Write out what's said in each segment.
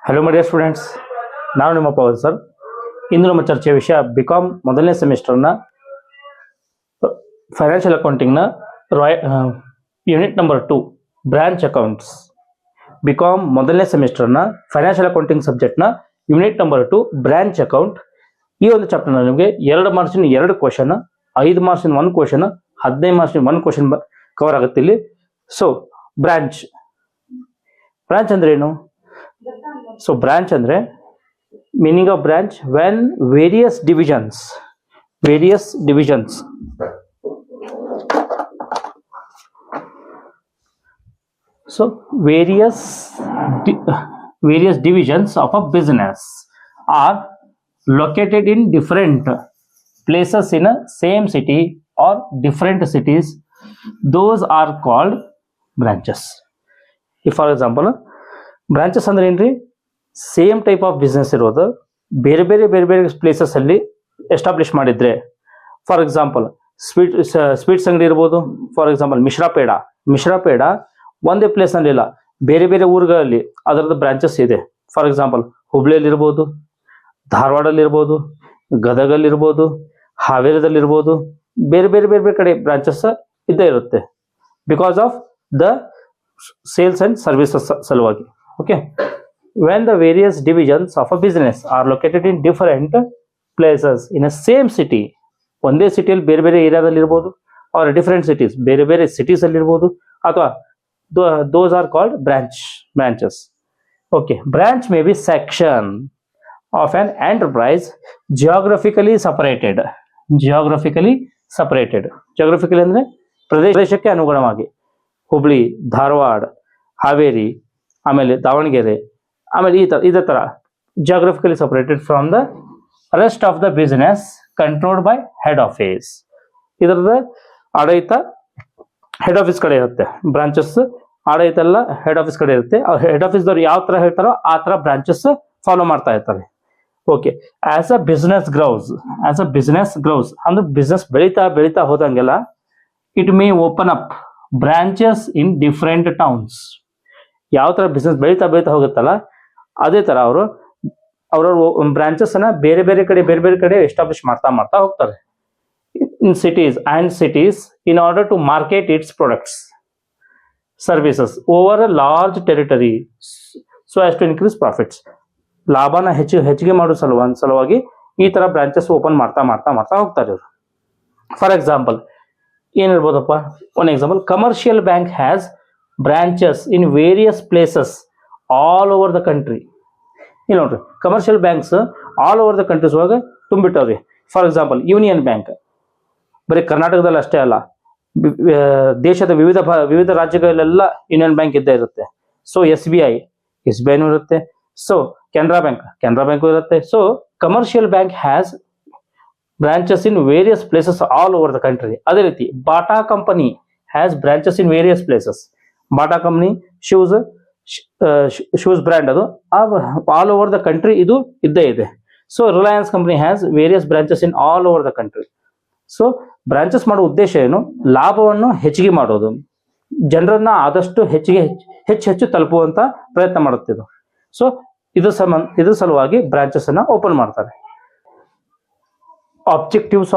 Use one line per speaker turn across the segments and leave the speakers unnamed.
Hello my dear students, ನಾನು ನಿಮ್ಮ Pavan sir. ಇಂದು ನಮ್ಮ ಚರ್ಚೆಯ ವಿಷಯ ಬಿಕಾಮ್ ಮೊದಲನೇ ಸೆಮಿಸ್ಟರ್ನ ಫೈನಾನ್ಷಿಯಲ್ ಅಕೌಂಟಿಂಗ್ನ unit number 2 branch accounts. BCom ಮೊದಲನೇ ಸೆಮಿಸ್ಟರ್ನ ಫೈನಾನ್ಷಿಯಲ್ ಅಕೌಂಟಿಂಗ್ ಸಬ್ಜೆಕ್ಟ್ನ ಯೂನಿಟ್ ನಂಬರ್ 2 ಬ್ರಾಂಚ್ ಅಕೌಂಟ್. ಈ ಒಂದು ಚಾಪ್ಟರ್ನ ನಿಮಗೆ 2 ಮಾರ್ಕ್ಸಿನ 2 ಕ್ವಶನ್, 5 ಮಾರ್ಕ್ಸಿನ 1 ಕ್ವಶನ್, 15 ಮಾರ್ಕ್ಸಿನ 1 ಕ್ವಶನ್ ಕವರ್ ಆಗುತ್ತೆ ಇಲ್ಲಿ. ಸೊ ಬ್ರಾಂಚ್ ಅಂದ್ರೆ ಏನು? So branch andre meaning of branch when various divisions so various divisions of a business are located in different places in a same city or different cities. Those are called branches. If for example branches ಅಂದ್ರೆ ಏನ್ರಿ? Same type of business ಇರೋದು ಬೇರೆ ಬೇರೆ places ಅಲ್ಲಿ establish ಮಾಡಿದ್ರೆ, for example sweets ಅಂಗಡಿ ಇರ್ಬೋದು. For example Mishra peda ಒಂದೇ ಪ್ಲೇಸ್ ನಲ್ಲಿ ಇಲ್ಲ, ಬೇರೆ ಊರುಗಳಲ್ಲಿ ಅದರದ್ದು ಬ್ರಾಂಚಸ್ ಇದೆ. ಫಾರ್ ಎಕ್ಸಾಂಪಲ್ ಹುಬ್ಳಿಯಲ್ಲಿ ಇರ್ಬೋದು, ಧಾರವಾಡಲ್ಲಿ ಇರ್ಬೋದು, ಗದಗಲ್ಲಿ ಇರ್ಬೋದು, ಹಾವೇರಿದಲ್ಲಿ ಇರ್ಬೋದು, ಬೇರೆ ಕಡೆ ಬ್ರಾಂಚಸ್ ಇದ್ದೇ ಇರುತ್ತೆ because of the sales and services ಸಲುವಾಗಿ. Okay, when the various divisions of a business are located in different places in a same city, ಒಂದೇ ಸಿಟಿಯಲ್ಲಿ ಬೇರೆ ಏರಿಯಾದಲ್ಲಿ ಇರ್ಬೋದು, or different cities ಬೇರೆ ಸಿಟೀಸ್ ಅಲ್ಲಿ ಇರ್ಬೋದು, ಅಥವಾ those are called branches. Okay, branch may be section of an enterprise geographically separated ಅಂದ್ರೆ ಪ್ರದೇಶಕ್ಕೆ ಅನುಗುಣವಾಗಿ. ಹುಬ್ಳಿ, ಧಾರವಾಡ, ಹಾವೇರಿ, ಆಮೇಲೆ ದಾವಣಗೆರೆ, ಆಮೇಲೆ ಇದೇ ತರ geographically separated from the rest of the business controlled by head office. ಇದರದ ಆಡಳಿತ ಹೆಡ್ ಆಫೀಸ್ ಕಡೆ ಇರುತ್ತೆ. ಬ್ರಾಂಚಸ್ ಆಡಳಿತ ಎಲ್ಲ ಹೆಡ್ ಆಫೀಸ್ ಕಡೆ ಇರುತ್ತೆ. ಹೆಡ್ ಆಫೀಸ್ ದವ್ರು ಯಾವ ತರ ಹೇಳ್ತಾರೋ ಆ ತರ ಬ್ರಾಂಚಸ್ ಫಾಲೋ ಮಾಡ್ತಾ ಇರ್ತಾರೆ. Okay, as a business grows ಅಂದ್ರೆ ಬಿಸ್ನೆಸ್ ಬೆಳೀತಾ ಹೋದಂಗೆಲ್ಲ it may open up branches in different towns. ಯಾವ ತರ ಬಿಸ್ನೆಸ್ ಬೆಳೀತಾ ಹೋಗುತ್ತಲ್ಲ ಅದೇ ತರ ಅವ್ರ ಬ್ರಾಂಚಸ್ ಅನ್ನ ಬೇರೆ ಕಡೆ ಎಸ್ಟಾಬ್ಲಿಷ್ ಮಾಡ್ತಾ ಹೋಗ್ತಾರೆ in cities in order to market its products services over a large territory so as to increase profits. ಲಾಭನ ಹೆಚ್ಚಿಗೆ ಮಾಡೋ ಸಲುವಾಗಿ ಈ ತರ ಬ್ರಾಂಚಸ್ ಓಪನ್ ಮಾಡ್ತಾ ಹೋಗ್ತಾರೆ ಇವರು. ಫಾರ್ ಎಕ್ಸಾಂಪಲ್ ಏನಿರ್ಬೋದಪ್ಪ? One example, commercial bank has branches in various places all over the country. ಇಲ್ಲಿ ನೋಡ್ರಿ, commercial banks all over the countries ಒಳಗೆ ತುಂಬಿಟ್ಟವ್ರಿ. ಫಾರ್ ಎಕ್ಸಾಂಪಲ್ ಯೂನಿಯನ್ ಬ್ಯಾಂಕ್ ಬರೀ ಕರ್ನಾಟಕದಲ್ಲಿ ಅಷ್ಟೇ ಅಲ್ಲ, ದೇಶದ ವಿವಿಧ ರಾಜ್ಯಗಳಲ್ಲೆಲ್ಲ ಯೂನಿಯನ್ ಬ್ಯಾಂಕ್ ಇದ್ದೇ ಇರುತ್ತೆ. ಸೊ ಎಸ್ ಬಿ ಐ ಇರುತ್ತೆ. ಸೊ ಕೆನರಾ ಬ್ಯಾಂಕ್ ಇರುತ್ತೆ. So commercial bank has branches in various places all over the country. ಅದೇ ರೀತಿ Bata company has branches in various places. Bata company shoes brand, ಅದು all over the country ಇದು ಇದ್ದೇ ಇದೆ. So Reliance company has various branches in all over the country. So branches ಮಾಡೋ ಉದ್ದೇಶ ಏನು? ಲಾಭವನ್ನು ಹೆಚ್ಚಿಗೆ ಮಾಡೋದು, ಜನರನ್ನ ಆದಷ್ಟು ಹೆಚ್ಚು ತಲುಪುವಂತ ಪ್ರಯತ್ನ ಮಾಡುತ್ತಿದ್ದು. ಸೊ ಇದ್ರ ಸಲುವಾಗಿ ಬ್ರಾಂಚಸ್ ಅನ್ನ ಓಪನ್ ಮಾಡ್ತಾರೆ. Objectives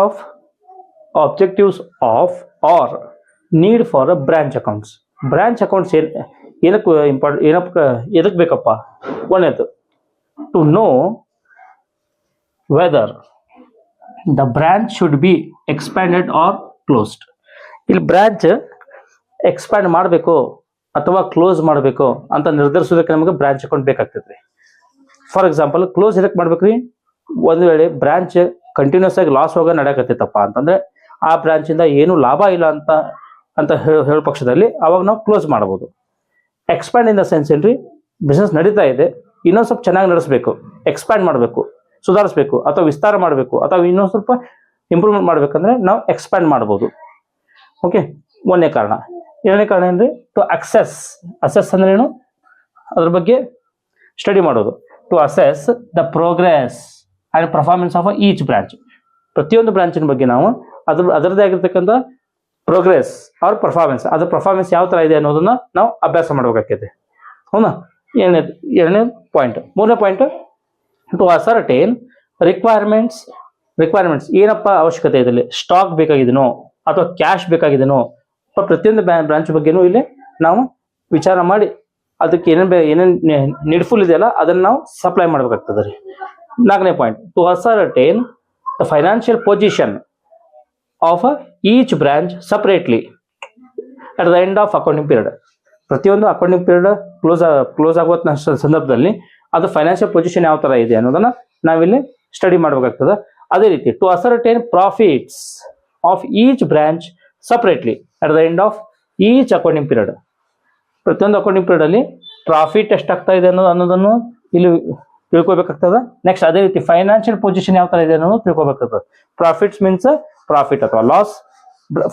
of or need for a branch accounts. Branch accounts ಎದಕ್ಕೆ ಬೇಕಪ್ಪ? ಒಂದೇದು, to know whether the branch should be expanded or closed. ಇಲ್ಲಿ ಬ್ರಾಂಚ್ ಎಕ್ಸ್ಪ್ಯಾಂಡ್ ಮಾಡಬೇಕು ಅಥವಾ ಕ್ಲೋಸ್ ಮಾಡಬೇಕು ಅಂತ ನಿರ್ಧರಿಸೋದಕ್ಕೆ ನಮಗೆ ಬ್ರಾಂಚ್ ಅಕೌಂಟ್ ಬೇಕಾಗ್ತೈತ್ರಿ. ಫಾರ್ ಎಕ್ಸಾಂಪಲ್, ಕ್ಲೋಸ್ ಎದಕ್ಕೆ ಮಾಡ್ಬೇಕ್ರಿ? ಒಂದು ವೇಳೆ ಬ್ರಾಂಚ್ ಕಂಟಿನ್ಯೂಸ್ ಆಗಿ ಲಾಸ್ ಹೋಗೋ ನಡೆಯಕತ್ತೈತಪ್ಪ ಅಂತಂದ್ರೆ ಆ ಬ್ರಾಂಚ್ ಇಂದ ಏನು ಲಾಭ ಇಲ್ಲ ಅಂತ ಹೇಳೋ ಪಕ್ಷದಲ್ಲಿ ಅವಾಗ ನಾವು ಕ್ಲೋಸ್ ಮಾಡಬಹುದು. ಎಕ್ಸ್ಪ್ಯಾಂಡ್ ಇನ್ ದ ಸೆನ್ಸ್ ಏನ್ರಿ? ಬಿಸ್ನೆಸ್ ನಡೀತಾ ಇದೆ, ಇನ್ನೊಂದು ಸ್ವಲ್ಪ ಚೆನ್ನಾಗಿ ನಡೆಸಬೇಕು, ಎಕ್ಸ್ಪ್ಯಾಂಡ್ ಮಾಡಬೇಕು, ಸುಧಾರಿಸಬೇಕು, ಅಥವಾ ವಿಸ್ತಾರ ಮಾಡಬೇಕು, ಅಥವಾ ಇನ್ನೊಂದು ಸ್ವಲ್ಪ ಇಂಪ್ರೂವ್ಮೆಂಟ್ ಮಾಡ್ಬೇಕಂದ್ರೆ ನಾವು ಎಕ್ಸ್ಪ್ಯಾಂಡ್ ಮಾಡಬಹುದು. ಓಕೆ, ಒಂದನೇ ಕಾರಣ. ಎರಡನೇ ಕಾರಣ ಏನ್ರಿ? ಟು ಅಸೆಸ್ ಅಂದ್ರೆ ಏನು? ಅದ್ರ ಬಗ್ಗೆ ಸ್ಟಡಿ ಮಾಡೋದು. To assess the progress and performance of each branch. ಪ್ರತಿಯೊಂದು ಬ್ರಾಂಚಿನ ಬಗ್ಗೆ ನಾವು ಅದರದೇ ಆಗಿರ್ತಕ್ಕಂಥ ಪ್ರೋಗ್ರೆಸ್ ಅವ್ರ ಪರ್ಫಾರ್ಮೆನ್ಸ್, ಅದ್ರ ಪರ್ಫಾರ್ಮೆನ್ಸ್ ಯಾವ ತರ ಇದೆ ಅನ್ನೋದನ್ನ ನಾವು ಅಭ್ಯಾಸ ಮಾಡಬೇಕಾಗ್ತದೆ. ಹೌದಾ? ಎರಡನೇ ಪಾಯಿಂಟ್. ಮೂರನೇ ಪಾಯಿಂಟ್, ಟು ಅಸರ್ಟೇನ್ ರಿಕ್ವೈರ್ಮೆಂಟ್ಸ್ ಏನಪ್ಪ ಅವಶ್ಯಕತೆ ಇದೆ, ಇಲ್ಲಿ ಸ್ಟಾಕ್ ಬೇಕಾಗಿದೆನೋ ಅಥವಾ ಕ್ಯಾಶ್ ಬೇಕಾಗಿದೆನೋ, ಪ್ರತಿಯೊಂದು ಬ್ರಾಂಚ್ ಬಗ್ಗೆನೂ ಇಲ್ಲಿ ನಾವು ವಿಚಾರ ಮಾಡಿ ಅದಕ್ಕೆ ಏನೇನು ನೀಡ್ಫುಲ್ ಇದೆಯಲ್ಲ ಅದನ್ನು ನಾವು ಸಪ್ಲೈ ಮಾಡಬೇಕಾಗ್ತದೆ ರೀ. ನಾಲ್ಕನೇ point, to ascertain the financial position of each branch separately at the end of accounting period. ಪ್ರತಿಯೊಂದು ಅಕೌಂಟಿಂಗ್ ಪೀರಿಯಡ್ ಕ್ಲೋಸ್ ಆಗೋ ಸಂದರ್ಭದಲ್ಲಿ ಅದು ಫೈನಾನ್ಷಿಯಲ್ ಪೊಸಿಷನ್ ಯಾವ ತರ ಇದೆ ಅನ್ನೋದನ್ನ ನಾವಿಲ್ಲಿ ಸ್ಟಡಿ ಮಾಡಬೇಕಾಗ್ತದೆ. ಅದೇ ರೀತಿ to ascertain profits of each branch separately at the end of each accounting period. ಪ್ರತಿಯೊಂದು ಅಕೌಂಟಿಂಗ್ ಪೀರಿಯಡ್ ಅಲ್ಲಿ ಪ್ರಾಫಿಟ್ ಎಷ್ಟಾಗ್ತಾ ಇದೆ ಅನ್ನೋದನ್ನು ಇಲ್ಲಿ ತಿಳ್ಕೊಬೇಕಾಗ್ತದೆ. ನೆಕ್ಸ್ಟ್ ಅದೇ ರೀತಿ ಫೈನಾನ್ಷಿಯಲ್ ಪೊಸಿಷನ್ ಯಾವ ತರ ಇದೆ ಅನ್ನೋದು ತಿಳ್ಕೊಬೇಕಾಗ್ತದೆ. ಪ್ರಾಫಿಟ್ಸ್ ಮೀನ್ಸ್ ಪ್ರಾಫಿಟ್ ಅಥವಾ ಲಾಸ್,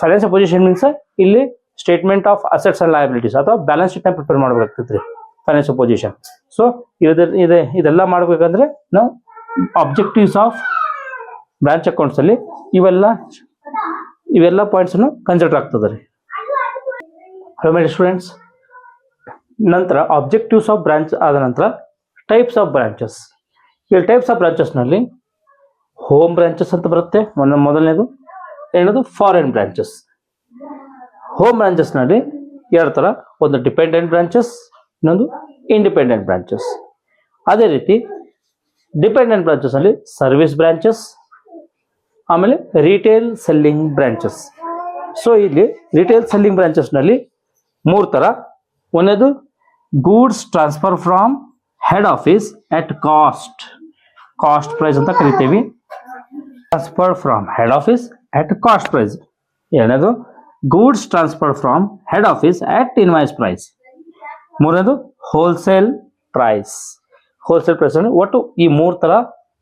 ಫೈನಾನ್ಷಿಯಲ್ ಪೊಸಿಷನ್ ಮೀನ್ಸ್ ಇಲ್ಲಿ statement of assets and liabilities ಅಥವಾ ಬ್ಯಾಲೆನ್ಸ್ ಶೀಟ್ ನ ಪ್ರಿಪೇರ್ ಮಾಡಬೇಕಾಗ್ತದೆ ರೀ ಫೈನಾನ್ಷಿಯಲ್ ಪೊಸಿಷನ್. ಸೊ ಇದೆಲ್ಲ ಮಾಡ್ಬೇಕಂದ್ರೆ ನಾವು ಆಬ್ಜೆಕ್ಟಿವ್ಸ್ ಆಫ್ ಬ್ರಾಂಚ್ ಅಕೌಂಟ್ಸ್ ಅಲ್ಲಿ ಇವೆಲ್ಲ ಪಾಯಿಂಟ್ಸ್ ಕನ್ಸಿಡರ್ ಆಗ್ತದೆ ರೀ. ಸ್ಟೂಡೆಂಟ್ಸ್, ನಂತರ ಆಬ್ಜೆಕ್ಟಿವ್ಸ್ ಆಫ್ ಬ್ರಾಂಚ್ ಆದ ನಂತರ ಟೈಪ್ಸ್ ಆಫ್ ಬ್ರಾಂಚಸ್. ಈ ಟೈಪ್ಸ್ ಆಫ್ ಬ್ರಾಂಚಸ್ ನಲ್ಲಿ ಹೋಮ್ ಬ್ರಾಂಚಸ್ ಅಂತ ಬರುತ್ತೆ ಮೊದಲನೇದು, ಎರಡನೇದು ಫಾರಿನ್ ಬ್ರಾಂಚಸ್. ಹೋಮ್ ಬ್ರಾಂಚಸ್ ನಲ್ಲಿ ಎರಡು ತರ, ಒಂದು ಡಿಪೆಂಡೆಂಟ್ ಬ್ರಾಂಚಸ್, ಇನ್ನೊಂದು ಇಂಡಿಪೆಂಡೆಂಟ್ ಬ್ರಾಂಚಸ್. ಅದೇ ರೀತಿ ಡಿಪೆಂಡೆಂಟ್ ಬ್ರಾಂಚಸ್ ಅಲ್ಲಿ ಸರ್ವಿಸ್ ಬ್ರಾಂಚಸ್, ಆಮೇಲೆ ರಿಟೇಲ್ ಸೆಲ್ಲಿಂಗ್ ಬ್ರಾಂಚಸ್. ಸೊ ಇಲ್ಲಿ ರಿಟೇಲ್ ಸೆಲ್ಲಿಂಗ್ ಬ್ರಾಂಚಸ್ ನಲ್ಲಿ ಮೂರು ತರ. ಒಂದೇದು goods transfer from head office at cost price ಅಂತ ಕರಿತೀವಿ, transfer from head office at cost price. ಎರಡನೇದು goods transfer from head office at invoice price. ಮೂರನೇದು ಹೋಲ್ಸೇಲ್ ಪ್ರೈಸ್. ಒಟ್ಟು ಈ ಮೂರು ತರ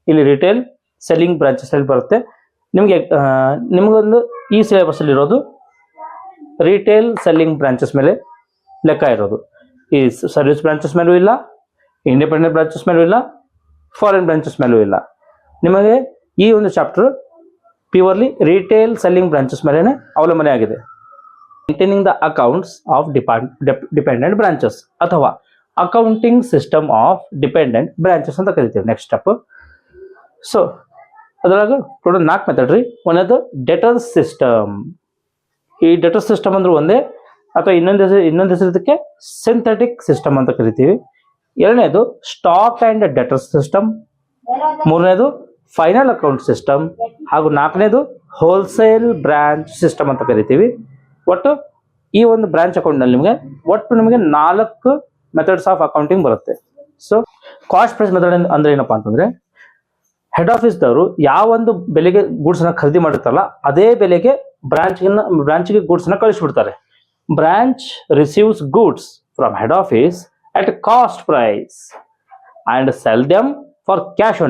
ಇಲ್ಲಿ ರಿಟೇಲ್ ಸೆಲ್ಲಿಂಗ್ ಬ್ರಾಂಚಸ್ ಅಲ್ಲಿ ಬರುತ್ತೆ. ನಿಮಗೊಂದು ಈ ಸಿಲೆಬಸ್ ಅಲ್ಲಿ ಇರೋದು ರಿಟೇಲ್ ಸೆಲ್ಲಿಂಗ್ ಬ್ರಾಂಚಸ್ ಮೇಲೆ ಲೆಕ್ಕ ಇರೋದು. ಈ ಸರ್ವಿಸ್ ಬ್ರಾಂಚಸ್ ಮೇಲೂ ಇಲ್ಲ, ಇಂಡಿಪೆಂಡೆಂಟ್ ಬ್ರಾಂಚಸ್ ಮೇಲೂ ಇಲ್ಲ, ಫಾರಿನ್ ಬ್ರಾಂಚಸ್ ಮೇಲೂ ಇಲ್ಲ. ನಿಮಗೆ ಈ ಒಂದು chapter purely retail selling branches ಮೇಲೆ ಅವಲಂಬನೆ ಆಗಿದೆ. Maintaining the accounts of dependent branches ಅಥವಾ accounting system of dependent branches ಅಂತ ಕರಿತೀವಿ. Next step. ಸೊ ಅದ್ರಾಗ ಟೋಟಲ್ 4 ಮೆಥಡ್ ರೀ. ಒಂದೇದು ಡೆಟರ್ ಸಿಸ್ಟಮ್. ಈ ಡೆಟರ್ ಸಿಸ್ಟಮ್ ಅಂದ್ರೆ ಒಂದೇ, ಅಥವಾ ಇನ್ನೊಂದು ಹೆಸರಿದಕ್ಕೆ ಸಿಂಥೆಟಿಕ್ ಸಿಸ್ಟಮ್ ಅಂತ ಕರಿತೀವಿ. ಎರಡನೇದು ಸ್ಟಾಕ್ ಅಂಡ್ ಡೆಟರ್ ಸಿಸ್ಟಮ್. ಮೂರನೇದು ಫೈನಲ್ ಅಕೌಂಟ್ ಸಿಸ್ಟಮ್. ಹಾಗೂ ನಾಲ್ಕನೇದು ಹೋಲ್ಸೇಲ್ ಬ್ರಾಂಚ್ ಸಿಸ್ಟಮ್ ಅಂತ ಕರಿತೀವಿ. ಒಟ್ಟು ಈ ಒಂದು ಬ್ರಾಂಚ್ ಅಕೌಂಟ್ ನಲ್ಲಿ ನಿಮಗೆ 4 ಮೆಥಡ್ಸ್ ಆಫ್ ಅಕೌಂಟಿಂಗ್ ಬರುತ್ತೆ. ಸೊ ಕಾಸ್ಟ್ ಪ್ರೈಸ್ ಮೆಥಡ್ ಅಂದ್ರೆ ಏನಪ್ಪಾ ಅಂತಂದ್ರೆ, ಹೆಡ್ ಆಫೀಸ್ ದವರು ಯಾವ ಒಂದು ಬೆಲೆಗೆ ಗೂಡ್ಸ್ ನ ಖರೀದಿ ಮಾಡಿರ್ತಾರಲ್ಲ ಅದೇ ಬೆಲೆಗೆ ಬ್ರಾಂಚ್ಗೆ ಗೂಡ್ಸ್ ನ ಕಳಿಸ್ಬಿಡ್ತಾರೆ. Branch receives goods from head office at cost price and sell them for cash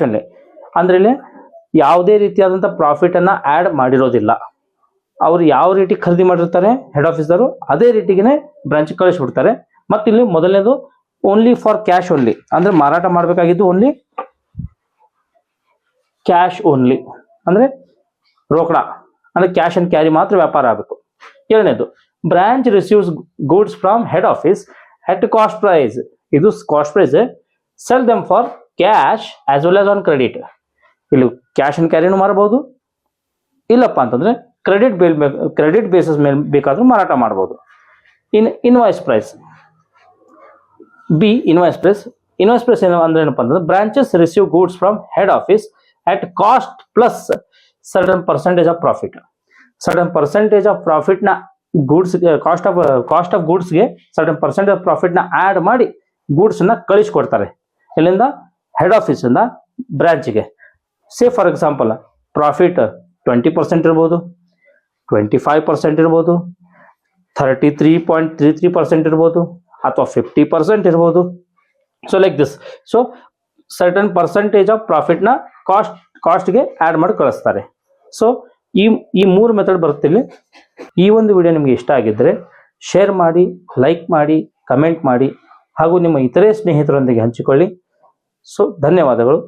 only. ಅಂದ್ರೆ ಇಲ್ಲಿ ಯಾವುದೇ ರೀತಿಯಾದಂತಹ ಪ್ರಾಫಿಟ್ ಅನ್ನ ಆಡ್ ಮಾಡಿರೋದಿಲ್ಲ. ಅವ್ರು ಯಾವ ರೀತಿ ಖರೀದಿ ಮಾಡಿರ್ತಾರೆ ಹೆಡ್ ಆಫೀಸ್ ದವರು ಅದೇ ರೀತಿಗೆ ಬ್ರಾಂಚ್ ಕಳಿಸ್ಬಿಡ್ತಾರೆ. ಮತ್ತೆ ಇಲ್ಲಿ ಮೊದಲನೇದು ಓನ್ಲಿ ಫಾರ್ ಕ್ಯಾಶ್ ಓನ್ಲಿ, ಅಂದ್ರೆ ಮಾರಾಟ ಮಾಡಬೇಕಾಗಿದ್ದು ಓನ್ಲಿ ಕ್ಯಾಶ್ ಓನ್ಲಿ, ಅಂದ್ರೆ ರೋಕಡ, ಅಂದ್ರೆ ಕ್ಯಾಶ್ ಅಂಡ್ ಕ್ಯಾರಿ ಮಾತ್ರ ವ್ಯಾಪಾರ ಆಗಬೇಕು. ಎರಡನೇದು branch receives goods from head office at cost price. ಇದು cost price. Sell them for cash as well as on credit. ಇಲ್ಲಿ ಕ್ಯಾಶ್ ಅಂಡ್ ಕ್ಯಾರಿನೂ ಮಾರಬಹುದು, ಇಲ್ಲಪ್ಪ ಅಂತಂದ್ರೆ ಕ್ರೆಡಿಟ್ ಬೇಸಿಸ್ ಮೇಲೆ ಬೇಕಾದ್ರೂ ಮಾರಾಟ ಮಾಡಬಹುದು. Invoice price. ಇನ್ವಾಯ್ಸ್ ಪ್ರೈಸ್ ಅಂದ್ರೆ ಏನಪ್ಪಾ ಅಂತಂದ್ರೆ, branches receive goods from head office at cost plus certain percentage of profit. ನ ಗೂಡ್ಸ್ ಕಾಸ್ಟ್ ಆಫ್ ಗೂಡ್ಸ್ ಗೆ ಸರ್ಟನ್ ಪರ್ಸೆಂಟೇಜ್ ಆಫ್ ಪ್ರಾಫಿಟ್ ನ ಆಡ್ ಮಾಡಿ ಗೂಡ್ಸ್ ನ ಕಳಿಸ್ಕೊಡ್ತಾರೆ. ಇಲ್ಲಿಂದ ಹೆಡ್ ಆಫೀಸ್ ಇಂದ ಬ್ರಾಂಚ್ಗೆ. ಸೇ ಫಾರ್ ಎಕ್ಸಾಂಪಲ್ ಪ್ರಾಫಿಟ್ 20% ಇರ್ಬೋದು, 25% ಇರ್ಬೋದು, 33.33% ಇರ್ಬೋದು, ಅಥವಾ 50% ಇರ್ಬೋದು. So like this. So certain percentage of profit ನ ಕಾಸ್ಟ್ಗೆ ಆಡ್ ಮಾಡಿ ಕಳಿಸ್ತಾರೆ. ಸೊ ಈ 3 ಮೆಥಡ್ ಬರುತ್ತೆ ಇಲ್ಲಿ. ಈ ಒಂದು ವಿಡಿಯೋ ನಿಮಗೆ ಇಷ್ಟ ಆಗಿದ್ರೆ ಶೇರ್ ಮಾಡಿ, ಲೈಕ್ ಮಾಡಿ, ಕಮೆಂಟ್ ಮಾಡಿ, ಹಾಗೂ ನಿಮ್ಮ ಇತರೆ ಸ್ನೇಹಿತರೊಂದಿಗೆ ಹಂಚಿಕೊಳ್ಳಿ. ಸೊ ಧನ್ಯವಾದಗಳು.